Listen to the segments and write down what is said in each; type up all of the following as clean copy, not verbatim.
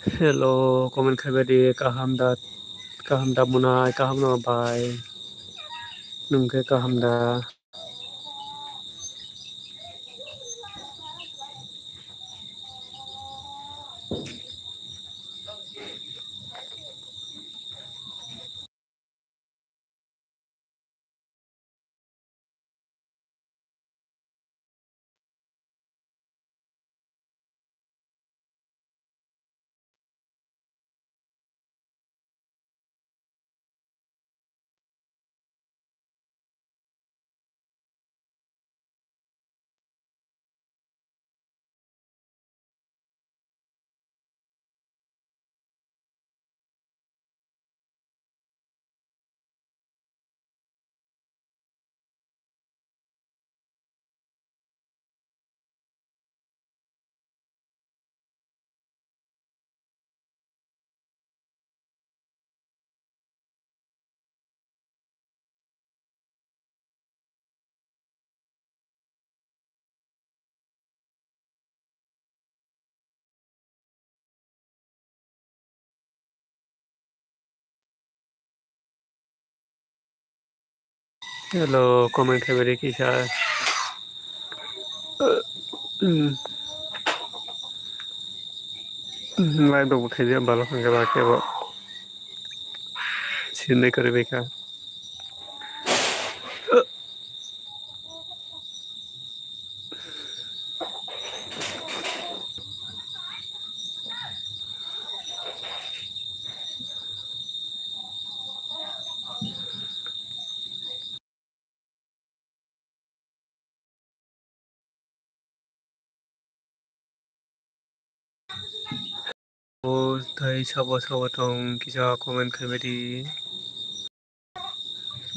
Hello, comment khabari kaham da munai kaham no bai nungke kaham da Hello, comment khabari kisa lai do khaje balo khanga ba ke bo sinne karbe ka o thai sabo tong kisa comment khabari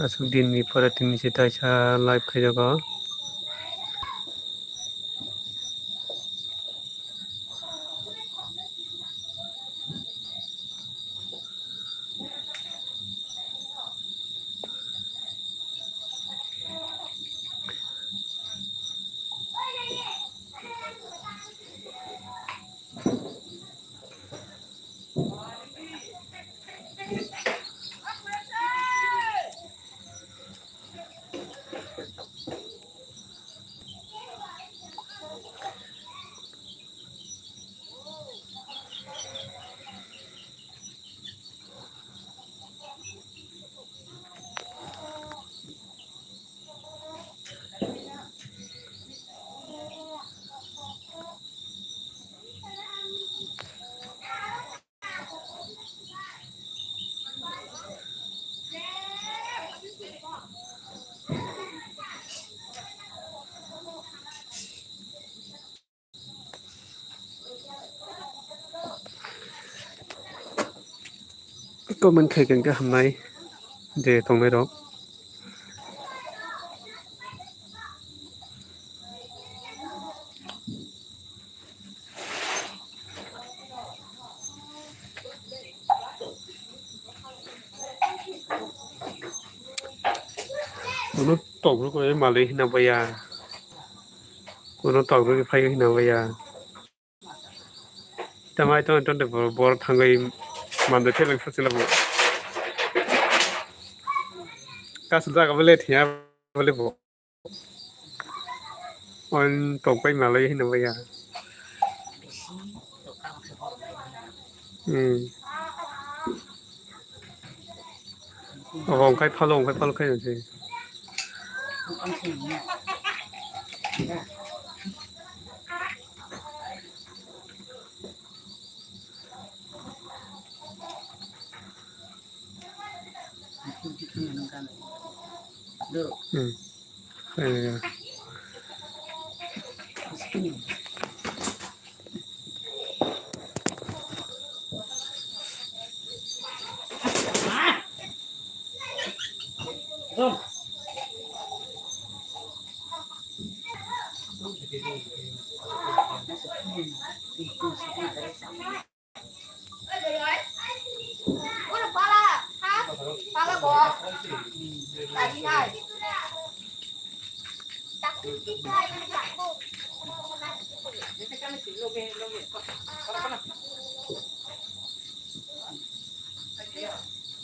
asuk din ni pore tin ni sitai sa live khajaga comment khai kan ka hamnai de tongnai rok Kono togro ko malai hina baya kono togro ke phai hina baya tamai ton de bor thangai mande thelen phasila bo kasul jaga bole thia bole bo on togpai malai hina baya ông khai phalo khai gì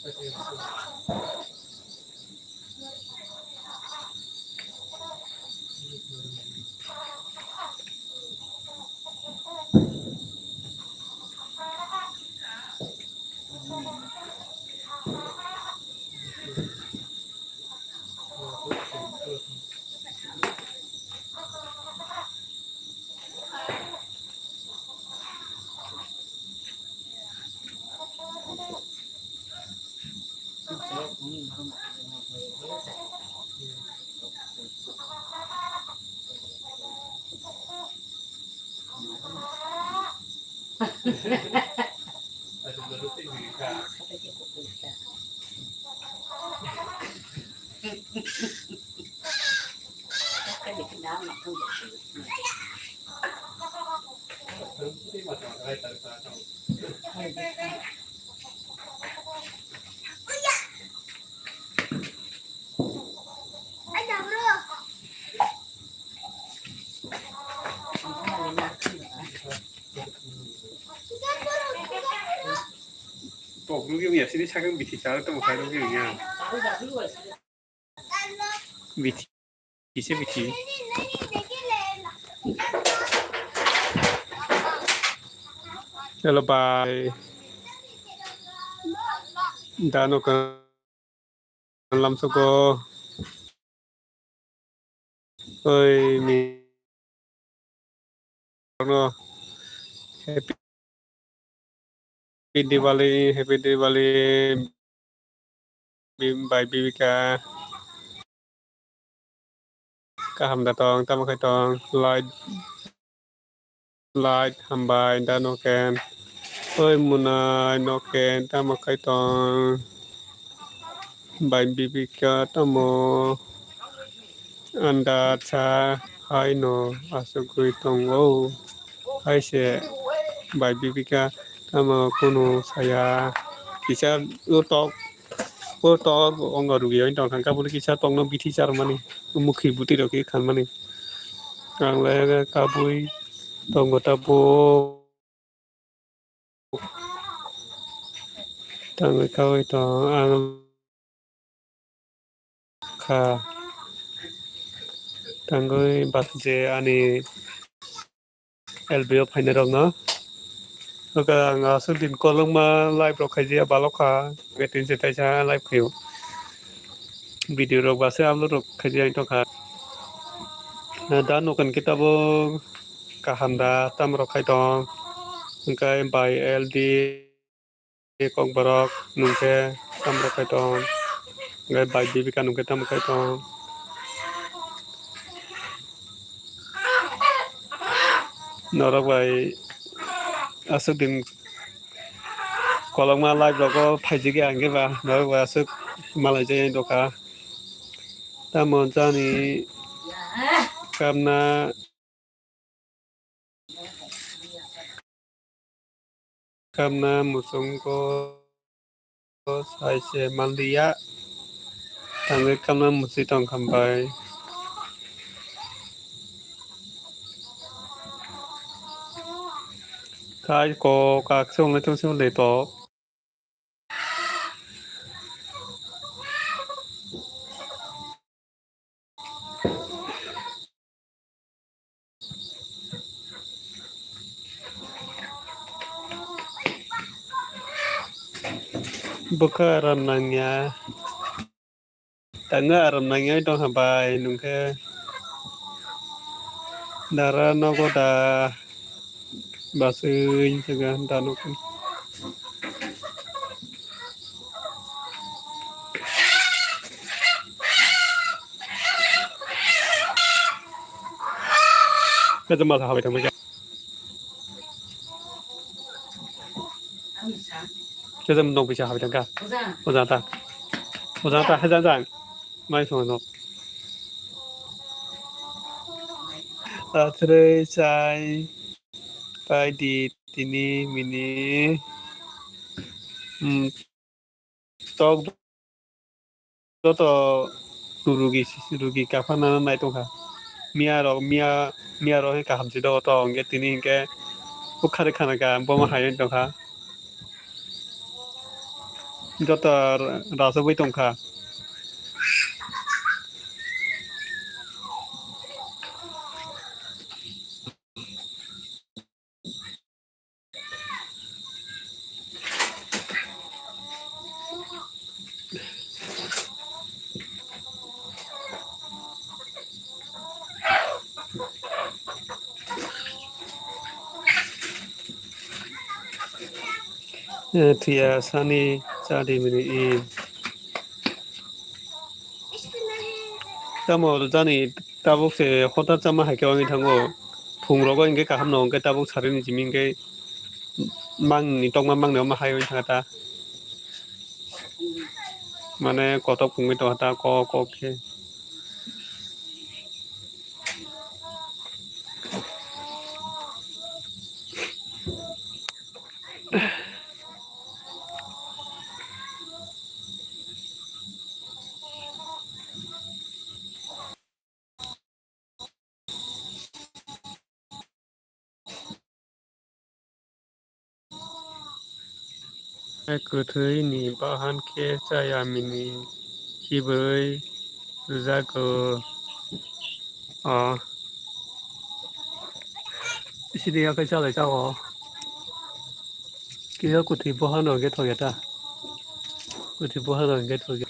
บอกลูกยังอยากที่ได้ใช้เครื่องบิดที่จ้าแล้วต้องมาใช้ลูกอย่างเงี้ยวิธีใช่วิธีระบายดานกันลำสกอเอ้ยมีเนาะ Happy Diwali by Bibika kaham datang tama kaitong light hambai danoken oi munai noken tama kaitong by Bibika tamo anda cha hai no asugui tong wo hai se by Bibika tama kuno saya bisa utok to ongo rugi oi tong kangka buli kisa tong no bithi char mani mukhi buti ro ki khan mani kang le kabui tong gota bo tang ka oi tong ang kha tang oi bat je ani LBO phaine rong no ka nga su din ko long ma live ro khai je ba lo kha betin se tai cha live khiu video ro ba se upload ro khai je to kha da no kan kitabo kahanda tam ro khai tong kai by LD Kokborok nungke tam ro khai tong ngai by Bibika nungke tam khai tong norok bai asuk din kolong ma live ro ko phaiji ge angge ba norok bai asuk malai je to kha ta mon cha ni kamna musung ko sai se mandia tangai kamna musi tong khambai khai ko ka sung le tung sung le to buka aram nangya tanga aram nangya tong khambai nungke dara no ko da basui jaga danukanก็จะมาทำไปทำไมกันก็จะมาลงไปชาไปทำกันโอซาตาให้จังไม่ส่งนกเทรใจไปดีทีนี้มินิตอกตัวrugi kapan nana itu kah mia roh kaham sih do to nge tini nge bukan karena kan boma hayan to kah Jotar rasa bui tongkha. Tia sani jadi mini I. Tamo jani tabuk se hota chama haike wangi thango. Phungrogo inge kaham no inge tabuk sarini jimi inge mang ni tongma mang ne ma hayo thata. Mane kotok phungmi to hata ko ke. Kuthui ni bahan ke saya mini hibui zago sini ya kaisa lai sao kia kuthi bahan ở cái thôi ta kuthi bahan ở cái thôi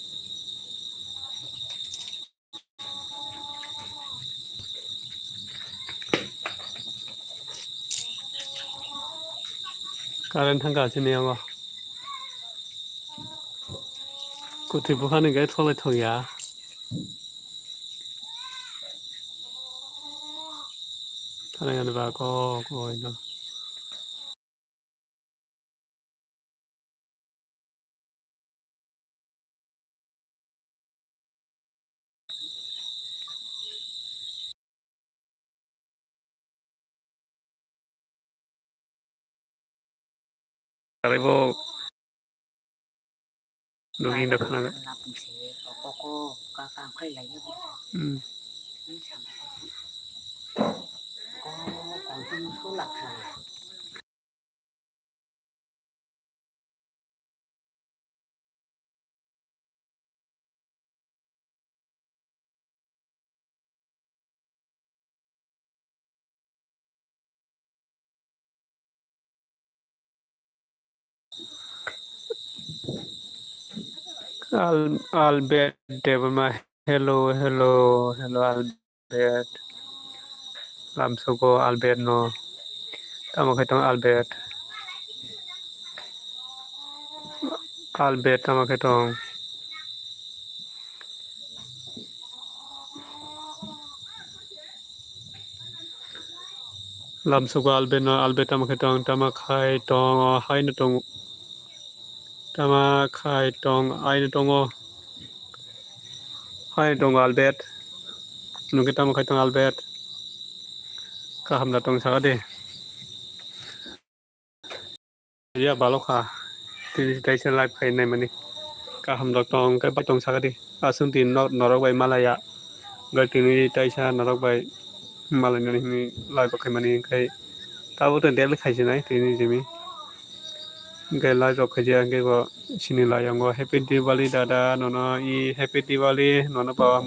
karen thang cả sini ya kuthi bahan ở cái thôi ya thằng này là có nó cái bộ đồ gì được không Albert Debbarma hello Albert làm số cô Albert no tao mà tông Albert tao mà tông làm số cô Albert no Albert tao mà khai tông hai nó tông tao mà khai tông ai nó tông hai tông Albert nu kita mà khai tông Albert cả hàm là tông sao đi ya balok ha thì đây sẽ live khai này mà đi cả hàm là tông cái bắt tông sao đi asun tin nó bay Malaya gần tin đi đây sẽ nó bay Malaya này live khai mà đi cái tao vẫn để khai gì này thì gì mi cái live khai gì cái có sini lah yang go happy Diwali dada nono I happy Diwali nono bawa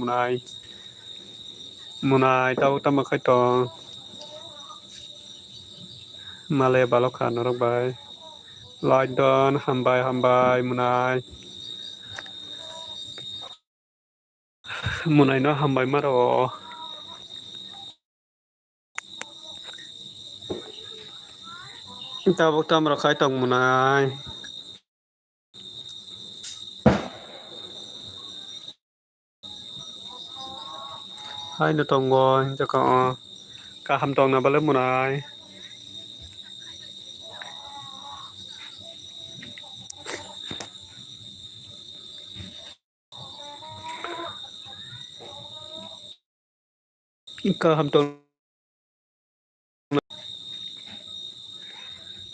munai tao tao mà khai tông Malaya balok ha nó bay live don hambai munai nó hambai mà rồi tao bắt tao mà khai tông munai hai nó tông rồi cho có cả hàm tông nào bao lớn munai cả hàm tông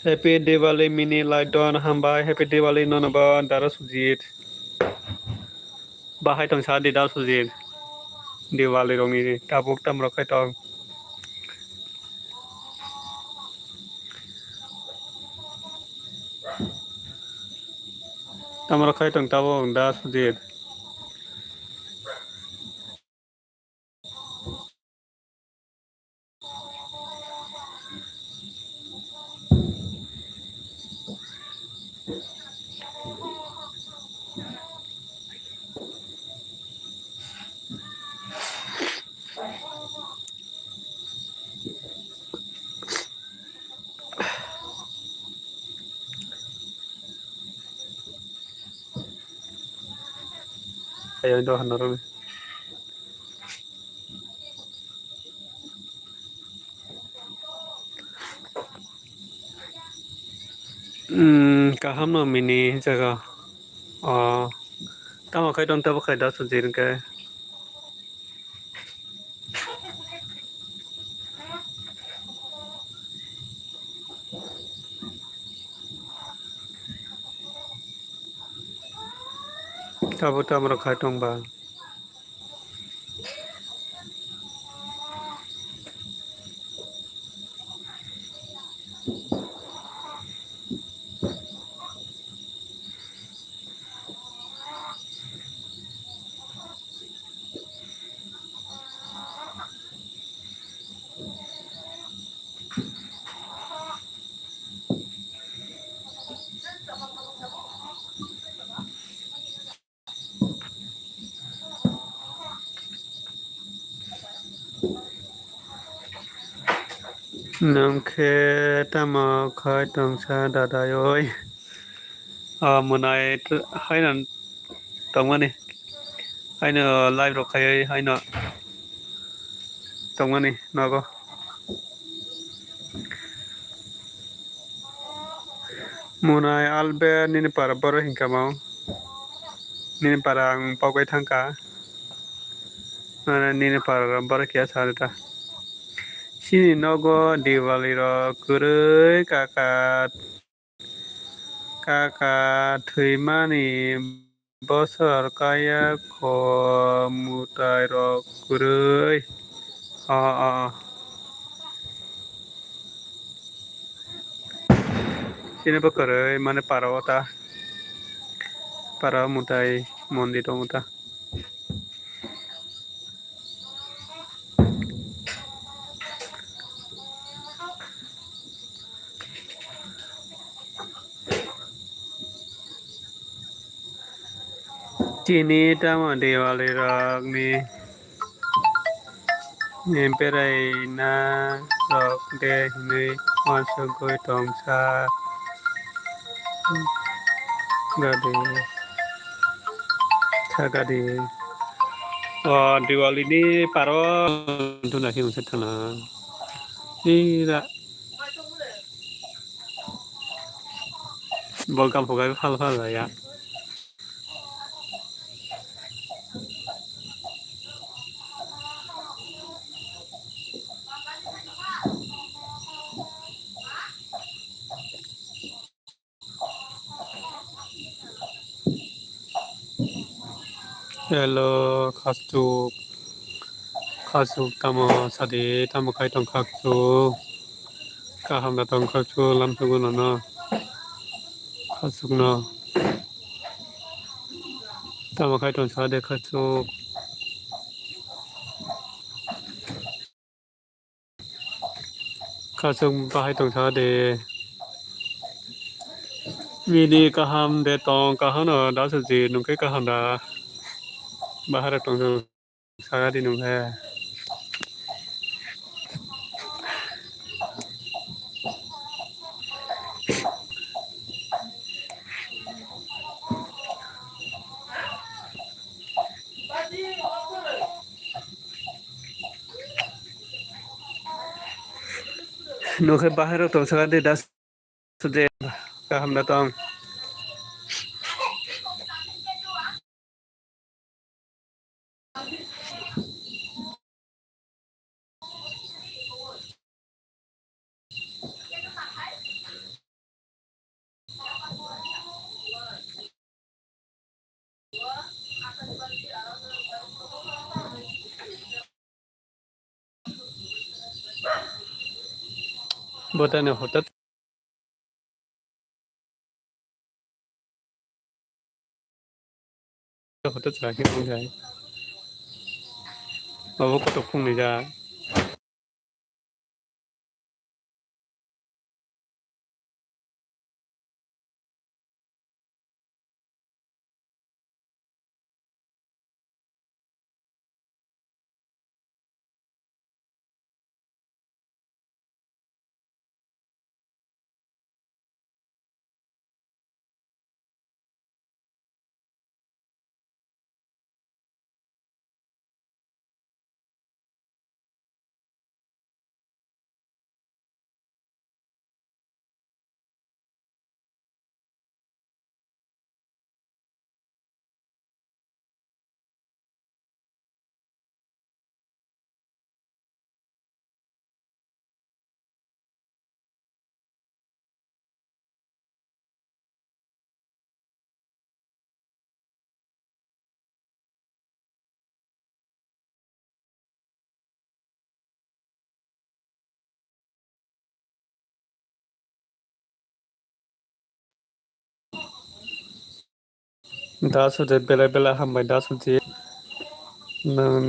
happy Diwali mini light don hambai happy Diwali non ba dara sujit bahai tong sa di dal sujit Diwali rong ni tabuk tam ro khai tong Tamara khaitong tabong da sudit. Ayo do hanaro. Kaham no mini jaga. Tama khaitong tabo khaida sudit ke. Tabo tamara khaitong ba. Nongke tama khaitong sa dadayoi. Munai hainan tongmani. Haino live ro khai haino tongmani nago. Munai albe nini para boro hingka mau. Nini para ang pagwai thangka. Nini para boro kia sarita. Sini nago Diwali ro kurui kakak thwimani bosor kaya khomutai ro kurui. Sini bakurui mane para mutai mondi to muta. Sini tama Diwali ro Nemperai na rok de ni masugoi tongsa gadi sagadi. Diwali ni paro tu nasi unsur tanah. Ira bolkam pogai hal ya. Hello khasuk tamo sadi tamo kai tong khasuk kaham da tong khasuk lam sugun no khasuk no tamo kai tong sade khasuk bahai tong sade mini kaham de tong kaham no da suji nungkai kaham da bahar tong sagadi nungkai. Nungkai bahar tong sagadi da suji kaham da tong. Botane hotat hot tra ki không jai ba ko to phung ni ja da su de bela bela hambai da su ji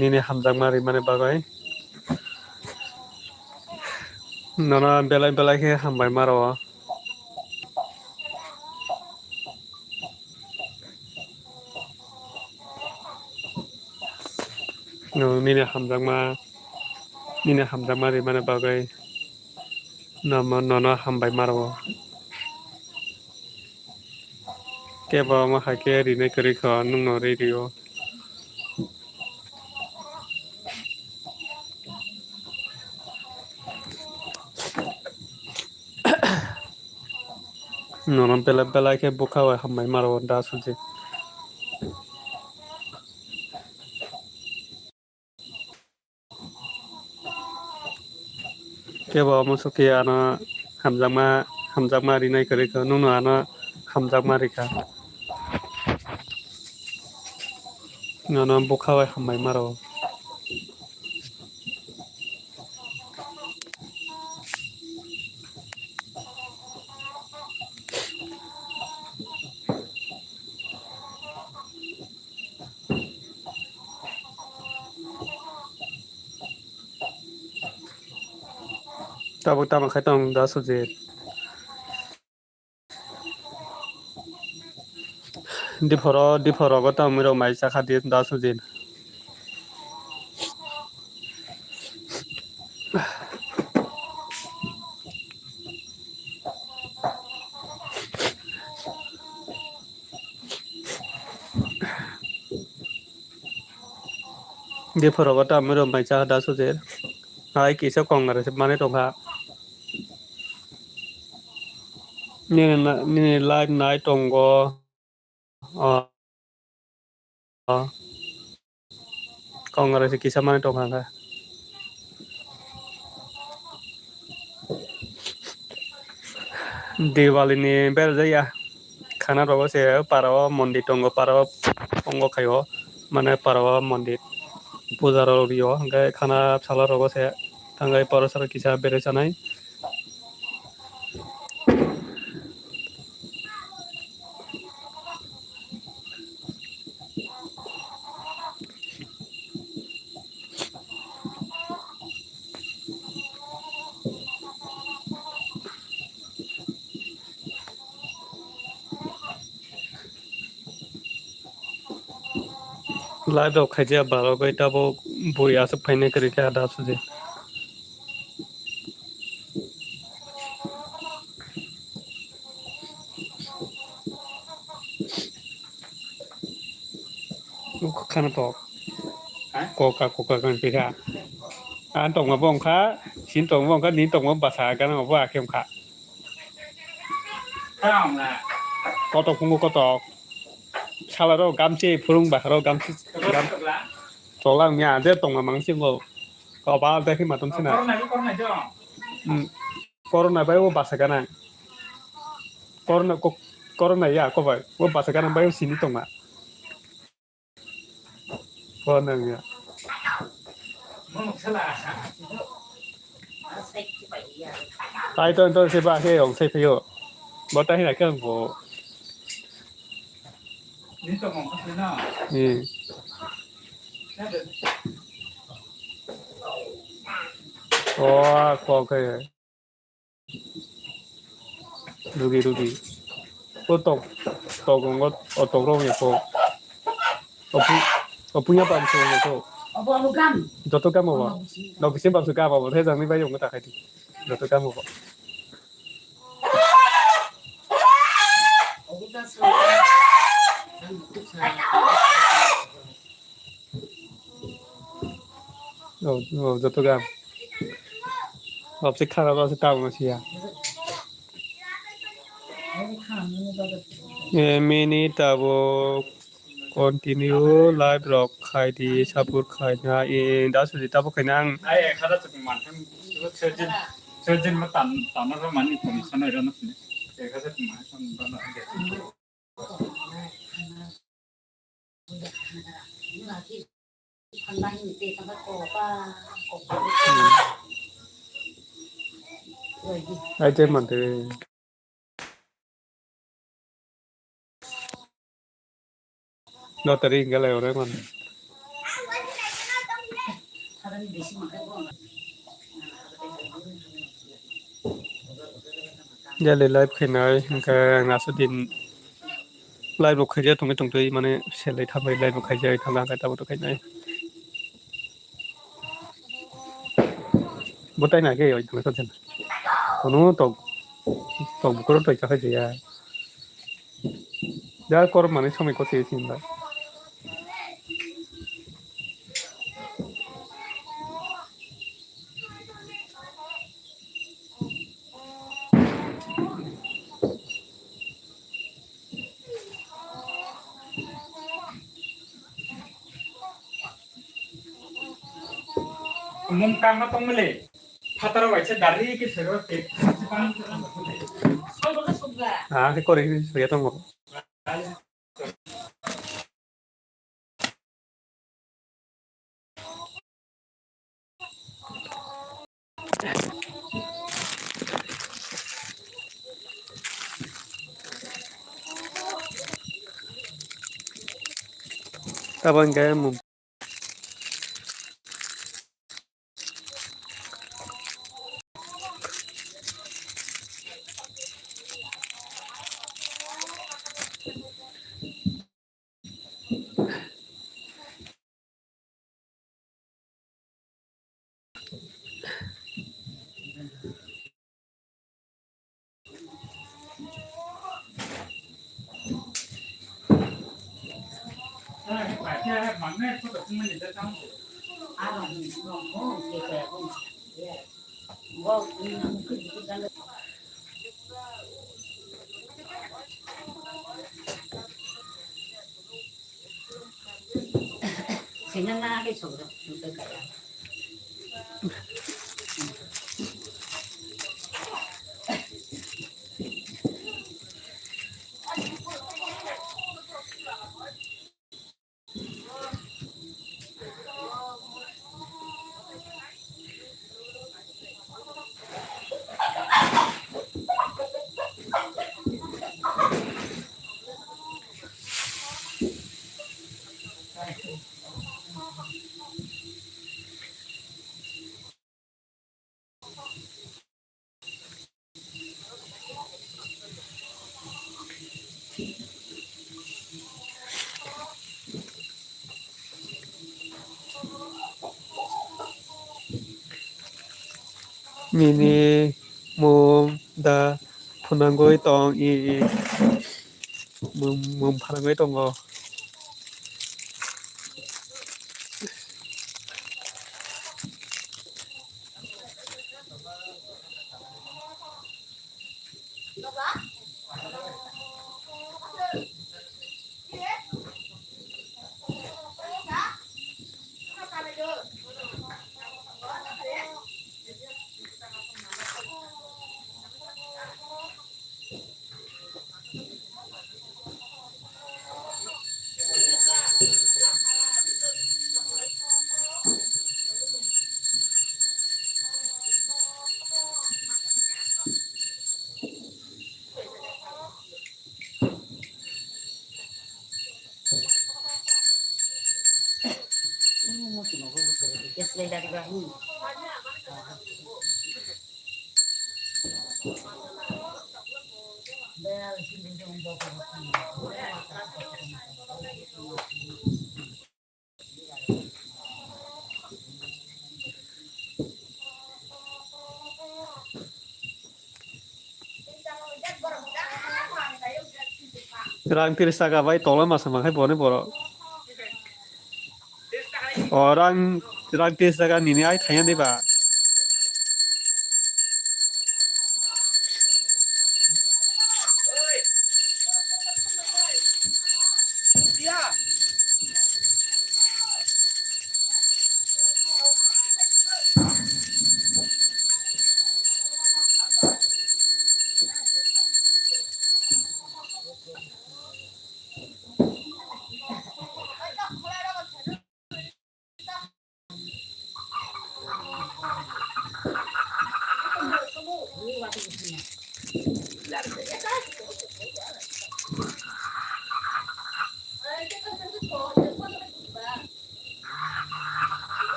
nini hamjak mari mane bagai nona bela ke hambai maro no nini hamjak mari mane bagai nona hambai maro ke ba ma ha ke ri ne kari kha nung no radio nona bela ke buka wa hambai maro da su ji ke ba mo so ke ana hamjak mari nai kari kha nung no ana hamjak mari kha nona buka wa hambai maro tama khai tong da su ji di phoro ko tam ro mai sa kha di da su ji di phoro ko tam ro mai sa da su ji ai ki sa kong ra se mane tong ha ni live nai tong go kong ra se ki sa mane tong ha Diwali ni bel ja khana rogo se paro mondir tongo paro ongo khayo mane paro mondir puja ro rio hangke khana chala rogo se thangai paro sara kisa bere chanai live dok khaje baro bai tabo buya se phaine kari kha da su je khana to koka kan pika an tong ma bong kha sin tong bong kha ni tong ma basa kan ma wa kem kha Không là ko to kungu ko to chala ro gamchi phurung ba ro gamchi gam to lang nya de tong ma mang sim lo ko ba de khi ma tom sina con này chưa? corona bai wo basa kana corona ya ko bai wo basa kana bai sini tong ma ko na ya Một số là tai to se ba he ong se phe yo bo ta hi na kan bo นี่ตัวมองเขาเนาะ 예. น่าจะ 와, 그래. 루기. 또 그런 것, 어떤 그런 게 또, punya bamsu itu. Apa lugam? Jatuh kamu pak. Nggak bisa bamsu kamu, saya jangan bayar nggak tak itu. Jatuh kamu pak. Oh kita salah. Jatuh kamu. Bamsu kamu bamsu kamu sih ya. Mini tabu continue live blog ใครดีชาบูดใครนะเองดาวสุดท้ายพวกใครนั่ง ไอ้ข้าราชการทั้งเชิญจินมาตันนั้นประมาณนี้ผมสนใจแล้วนะไอ้ข้าราชการคนตอนนั้นเด็กไอ้เจ้ามันเถอะลอตเตอรี่ก็เลยเอาได้มันอย่าเลยไลฟ์ใครหน่อยก็งานสุดดินไลฟ์บอกใครจะตรงนี้ตรงตัวมันเนี่ยเสร็จเลยทำไปไลฟ์บอกใครจะทำงานกันตามตัวใครหน่อยบุตรไหนก็อยู่ตรงนี้ต้นเส้นคนนู้นตกบุกรุนตัวจะใครจะยาเดี๋ยวก็มันนี่ชอบมีก็เสียสิ่งละมุมกลางก็ต้องมาเลยพัฒนาไว้ใช้ดารีกี่เสือเตะ ที่ก็เรียนเรียนต้องบอกแต่บางแกมุมแค่หมันแม่ก็แบบไม่ได้ตั้ง Kaya na cái sổ đó, tôi cả. 미니 몸다 푸는 거에 똥이 몸 파는 거에 똥거 musim aku betul. Dia selain dari bahu. Bel sini dia membawa Rang tirsa ka bai tola masa makai bone boro. Rang tirsa ka nini ai thanya deba.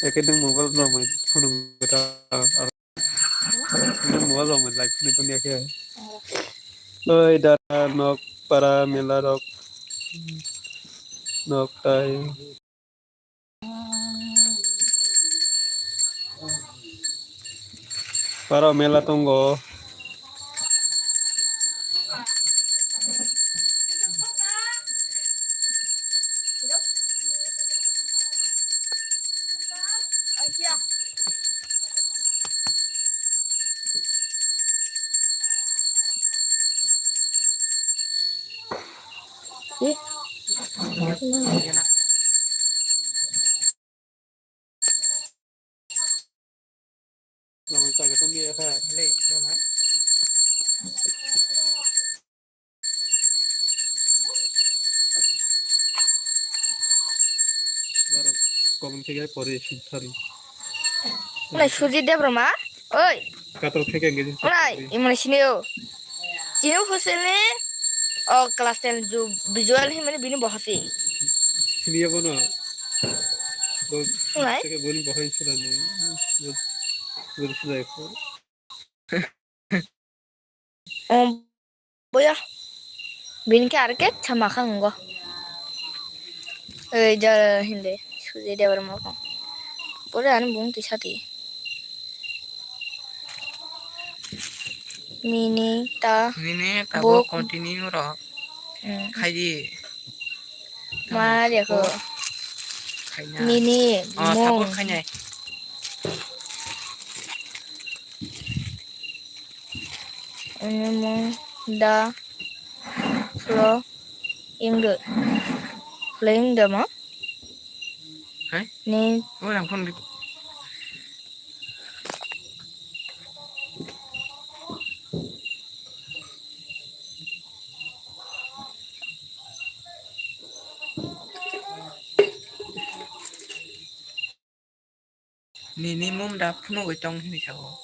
Ekadeng mobile ramai phone beta. Ekadeng mobile ramai live phone itu ni akhir. Oi dara nok para mela rok nok tai. Para mela tunggu. Ramai tak ketemu dia kan? Leh, ramai. Baru komen tiga pori sintari. Mulai suji Debbarma, oi, Katal tiga gitu. mulai imani sini yo. Cina fusilnya, oh kelas yang visual ini mana bini bahasi. Sini apa no? Mulai, Tiga boleh bahaya sudah nih. Sudah itu. boya, bini ke arke sama kan enggak. Jalan hindi suji Debbarma kok. Boleh ane bung tisati. Mini ta tabo continue ro khai di mari aku khai nya mini tabo mong khai nya ini mong da flow ingde mah hai ni orang pun minimum dah penuh itong ini sao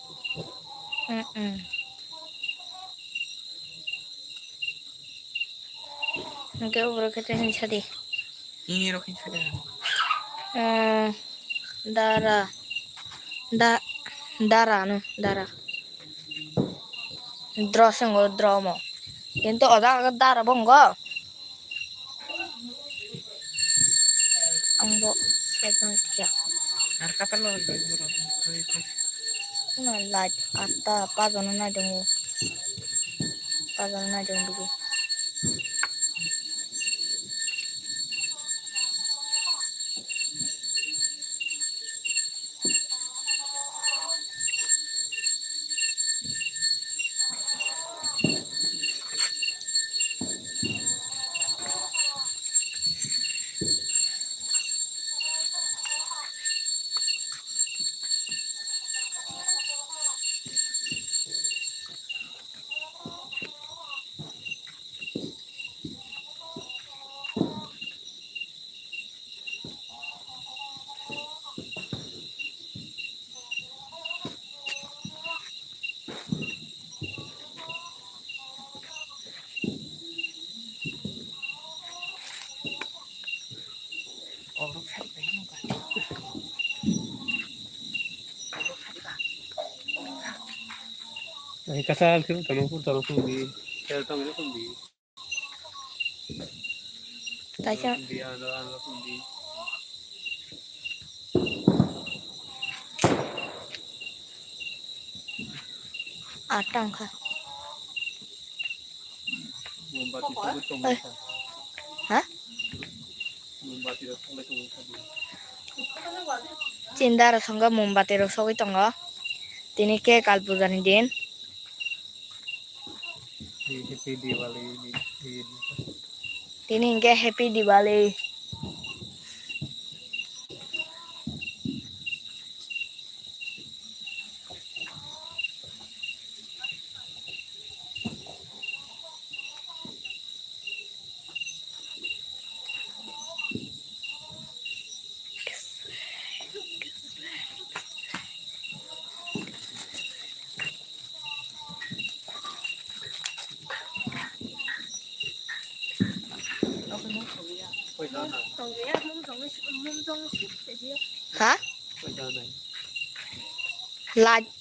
Oke, berkata ini tadi. ini rokin saja Darah, darah. Drosing go drama. Itu ada darah bonggo. Anggo, second tiga. har kata lo bro Nah, light ata pagan na jongo. Pagan na jongo. Kasal sih tanong di, kaya tanong pun di, Tacha di ano pun di. atang kah. Mombati sulit tong Eh. Hah? mombati sulit tong tadi. Cindar sangga mombati rosok itu enggak. Tini ke kalpuzani din. Di Diwali di Tini ke happy Diwali. Hah?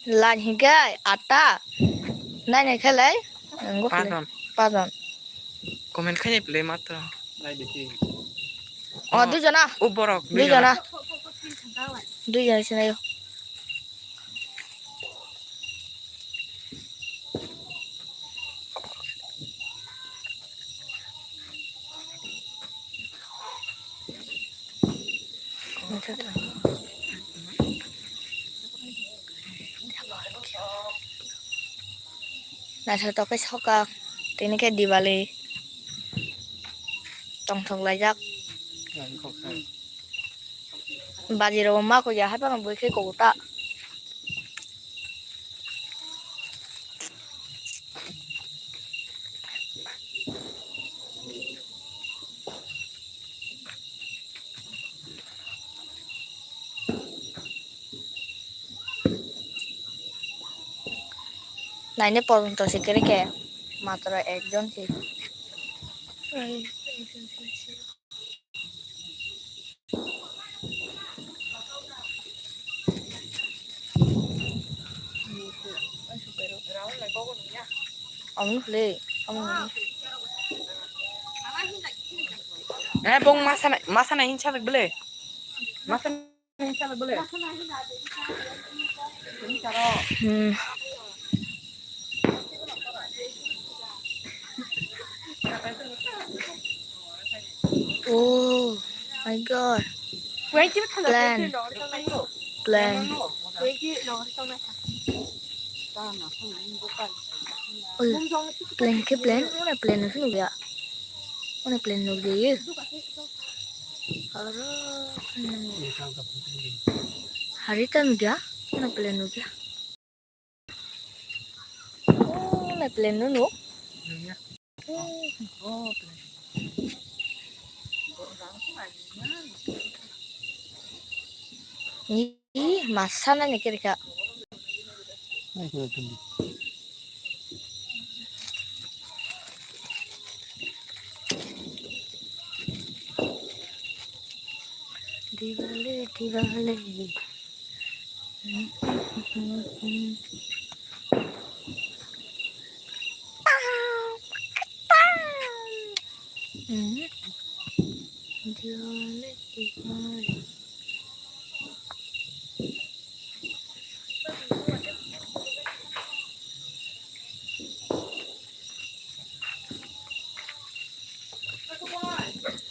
Lad hingga ata. Nai khai lai. Pajon. Pajon. Komen khanya play matra. Lai deki. Oh, du jana. Kokborok. Du jana. Du jana sini yo. Nah, satu cái sokak. Tini ke Diwali. Tong thong lai jak. Lai koksa. Baji roma ko jahat orang boleh ke kota. Nah ini পর্যন্ত শিকারি কে মাত্র একজন ছিল ông lê ông Bong masa na hincha bele. Masa na hincha bele. oh my god plan ôi plan cái plan nó là plan nó thế nào vậy nó là plan nó gì hari ta dia nó là plan nó kia nó là plan nó nữa Ih, masa na nih kira-kira. Lai koksa. Diwali. Diwali.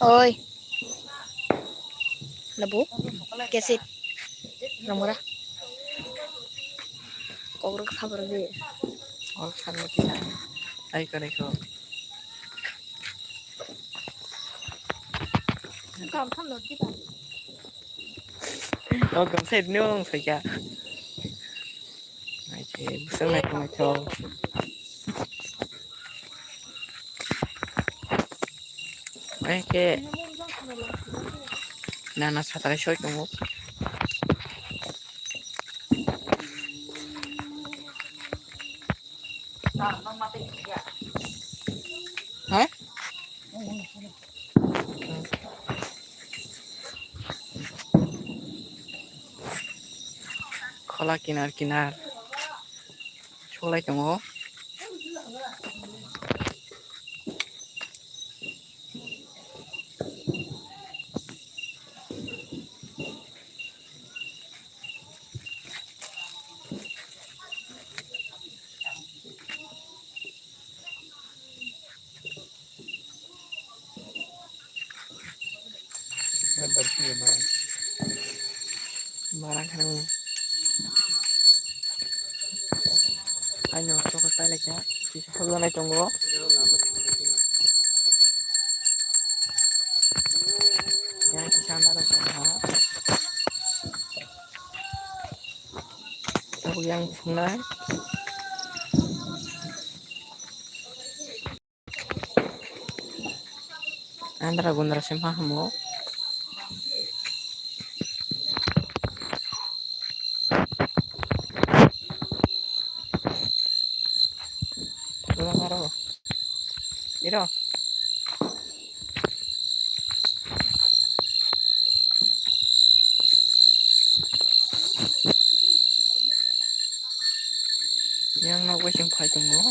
Ôi, là bố, kia xịt, nằm ra, có được sao rồi gì? San mo kita. Ay ko. Còn không được chứ bạn. Cầm sệt nương phải chả. Này chế sáng nay không cho. Ay ke. Nana satara shoy kamu. Hả? Agartala kinar-kinar solai dङ. Barang kan ayo coba tanya aja. Bisa sebelah dङ. Yang bisa anda rasakan. Aku yang punai. Andra gundra sempahmu. Pulang karo. Iro. Yang mau gue simpai tunggu.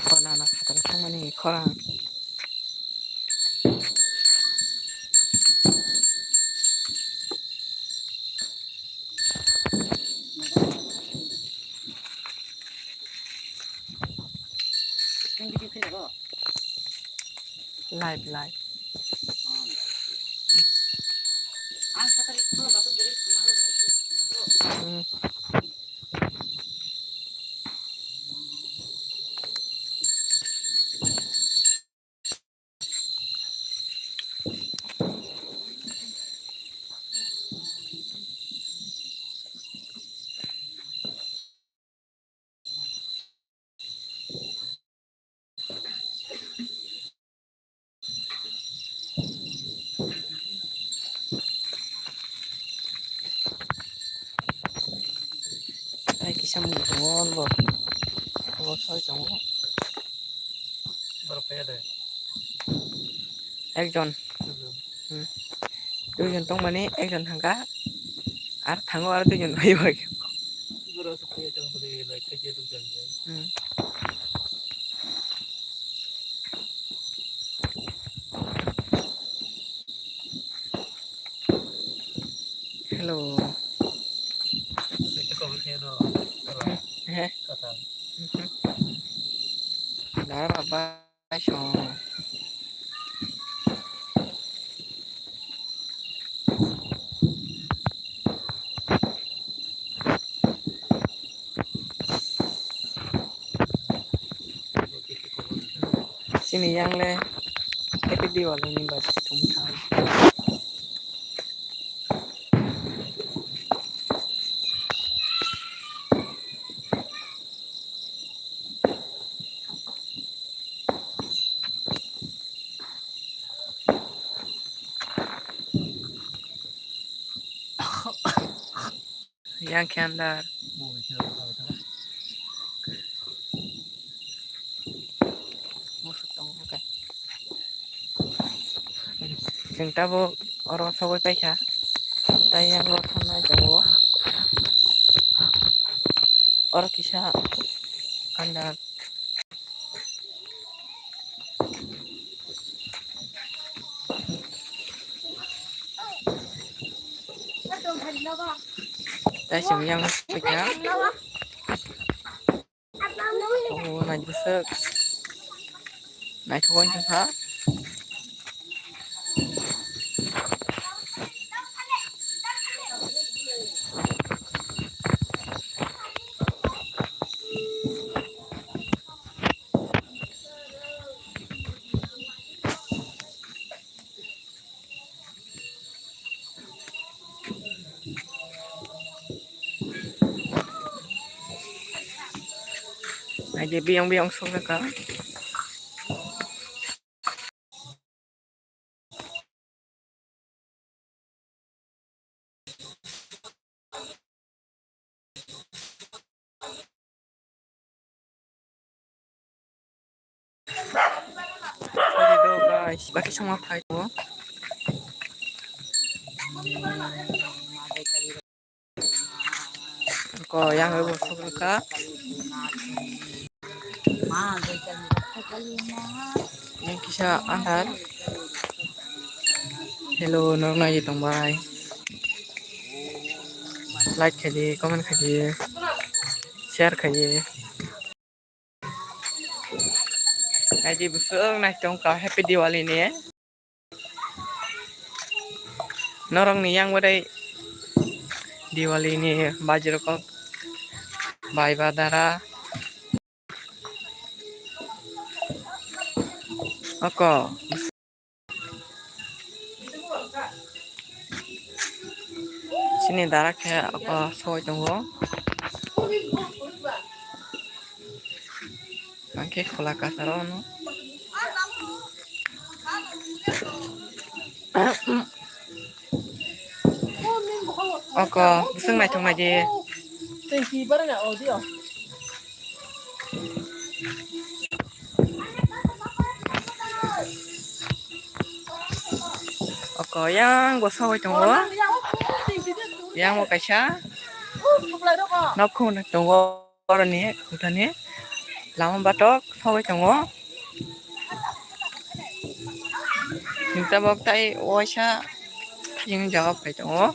Kau anak kata sama nih korang. 생기지 그래고 Live. 안 사다리 또 나도 내리 말하고 있어. Tay kisah mau tunggu lo. Lo soal tunggu. Berapa ya deh? একজন দুইজন দं মানে একজন থাকা আর থাঙ্গো আর দুইজন vibe Berapa kayak itu dari like aja tuh jangan. Hello Itu kalau kayak do. হ্যাঁ Kata. দাঁড়া বাবা আইসো sini yang le happy Diwali nih bahas tumbuhan yang kendar musuk dong oke जों दाबो अराव सबाय पाइखा दायो आं ल' थांनाय दङ अर किसा आन्दार दासिम yang paइखा नायबोसो नायथ'गोन जोंहा aja biang-biang sok ka baki sama phai to ko yang ebo soka yang kisah andar hello normal je tong bai like khaji comment khaji share khaji aji busung na tong ka happy diwali ni norong ni yang badai diwali ni bajro ko bai badara ako sini dara khe ako soi tongo angke khola kasaro no ako busung nai thong mai je ako yang go soi tongo yang mo kaisa nok khun tongo ni khutani lama batok soi tongo ningta bok tai oisa jing jawab pai tongo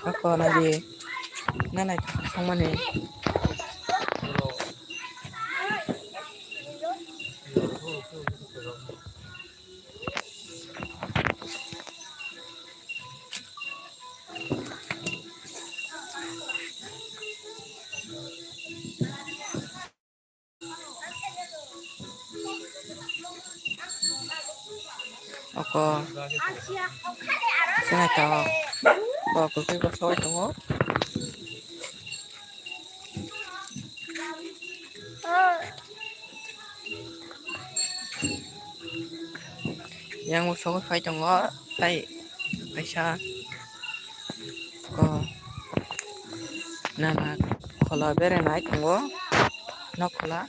ako na je nanai songmani ako sini tahu bahwa kopi bersoi tunggu yang bersoi fai tunggu tai kaisa ko nana khola bere nai tunggu nok khola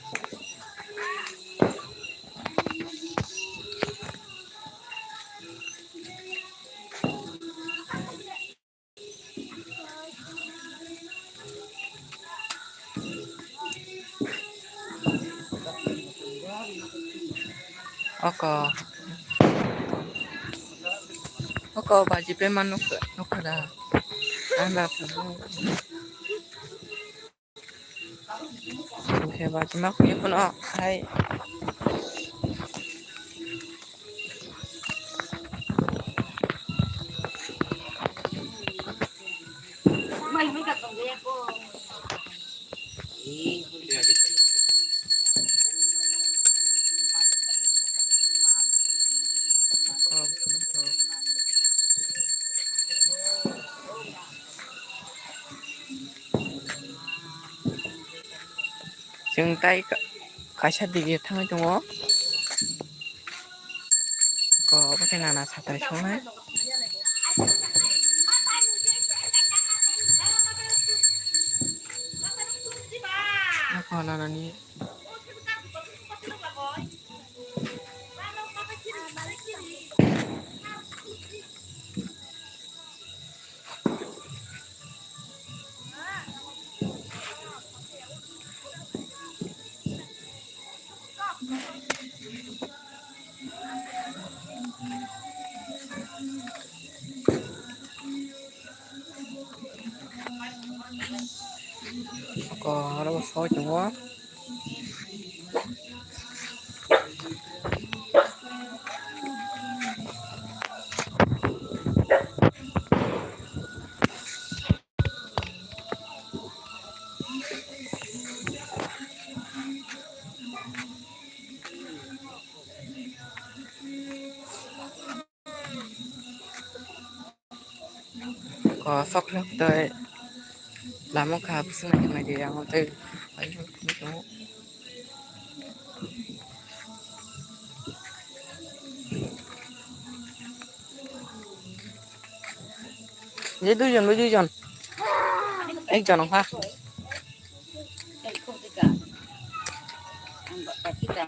Ako baji pe manuk nukada anda sabu oke baji mak ni pun hai jeng tai kaisa dige thangai tongo ko bake nana satai songnai ako nana ni ako ro soi tongo ko sok lek tai lama ka busung nai thang je yang tai ai ni tongo ये दुईजन एक जन हा Cái không tất cả. Anh bảo cái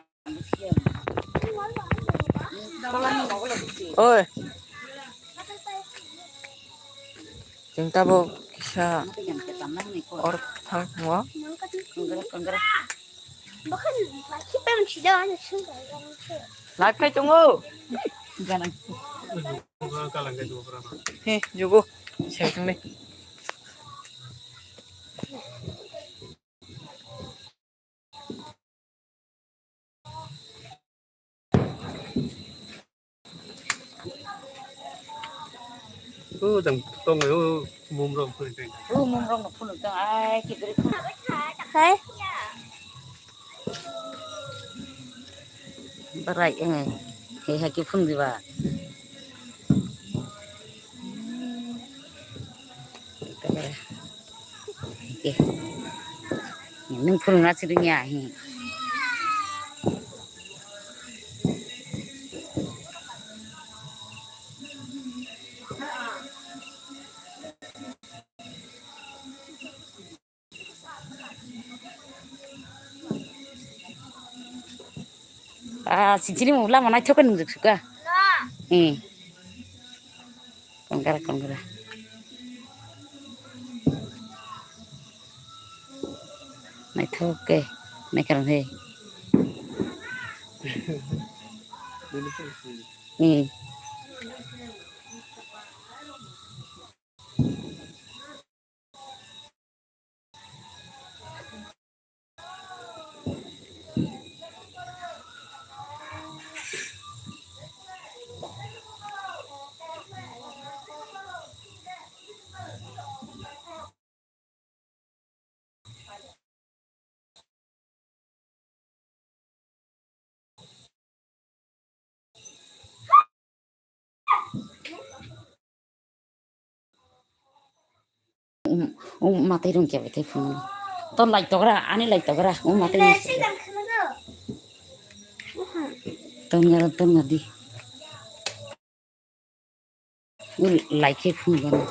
ơi chúng ta bộ kisah Mati jam ke taman ni ko. or thang ngó Konggara. Bakın rakip ben bir daha açın da. lại phải chung ơ Jangan. Kalang kayo para na. he jugo xem chung đi Dang tong ayo mumrong pun kayo. Mum rong no pun tang ai ki beri pun. Hey. Berai he ha ki pun di ba. Konggara. Oke. Nung pun ngasih dunia he. Sini mula mana coba nunjuk suka. Konggara. Này thôi ok. Này cần thế. Mati dong kya bete phone. To like to kara, ani like to kara. Mati. To ngadi. Like it phone gana.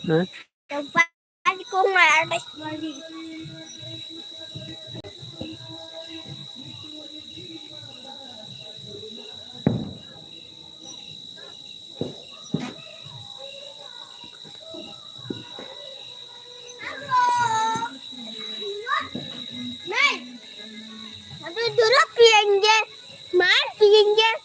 Hah? Tempat aku nggak ada sekali. Nih, tapi dulu pinggir, mal pinggir.